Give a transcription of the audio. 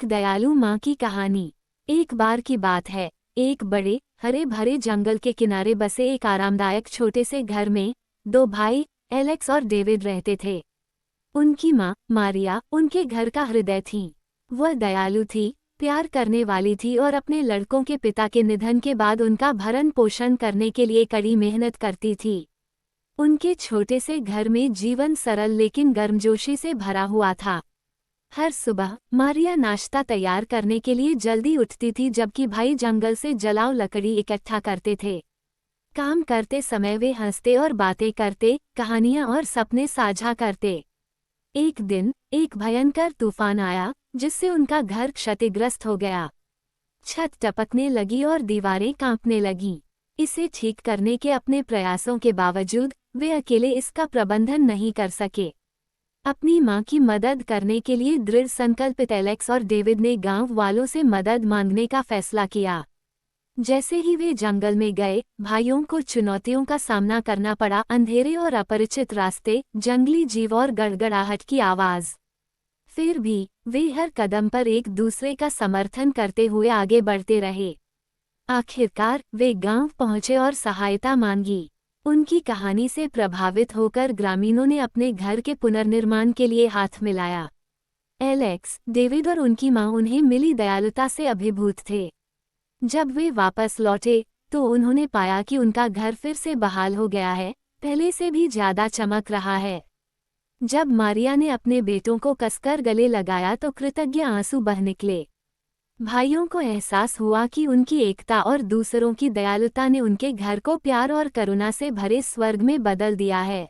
एक दयालु माँ की कहानी। एक बार की बात है, एक बड़े हरे भरे जंगल के किनारे बसे एक आरामदायक छोटे से घर में दो भाई एलेक्स और डेविड रहते थे। उनकी माँ मारिया उनके घर का हृदय थी। वह दयालु थी, प्यार करने वाली थी और अपने लड़कों के पिता के निधन के बाद उनका भरण पोषण करने के लिए कड़ी मेहनत करती थी। उनके छोटे से घर में जीवन सरल लेकिन गर्मजोशी से भरा हुआ था। हर सुबह मारिया नाश्ता तैयार करने के लिए जल्दी उठती थी, जबकि भाई जंगल से जलाऊ लकड़ी इकट्ठा करते थे। काम करते समय वे हंसते और बातें करते, कहानियां और सपने साझा करते। एक दिन एक भयंकर तूफान आया, जिससे उनका घर क्षतिग्रस्त हो गया। छत टपकने लगी और दीवारें कांपने लगीं। इसे ठीक करने के अपने प्रयासों के बावजूद वे अकेले इसका प्रबंधन नहीं कर सके। अपनी मां की मदद करने के लिए दृढ़ संकल्पित एलेक्स और डेविड ने गांव वालों से मदद मांगने का फैसला किया। जैसे ही वे जंगल में गए, भाइयों को चुनौतियों का सामना करना पड़ा। अंधेरे और अपरिचित रास्ते, जंगली जीव और गड़गड़ाहट की आवाज। फिर भी वे हर कदम पर एक दूसरे का समर्थन करते हुए आगे बढ़ते रहे। आखिरकार वे गांव पहुंचे और सहायता मांगी। उनकी कहानी से प्रभावित होकर ग्रामीणों ने अपने घर के पुनर्निर्माण के लिए हाथ मिलाया। एलेक्स, डेविड और उनकी मां उन्हें मिली दयालुता से अभिभूत थे। जब वे वापस लौटे तो उन्होंने पाया कि उनका घर फिर से बहाल हो गया है, पहले से भी ज्यादा चमक रहा है। जब मारिया ने अपने बेटों को कसकर गले लगाया तो कृतज्ञ आंसू बह निकले। भाइयों को एहसास हुआ कि उनकी एकता और दूसरों की दयालुता ने उनके घर को प्यार और करुणा से भरे स्वर्ग में बदल दिया है।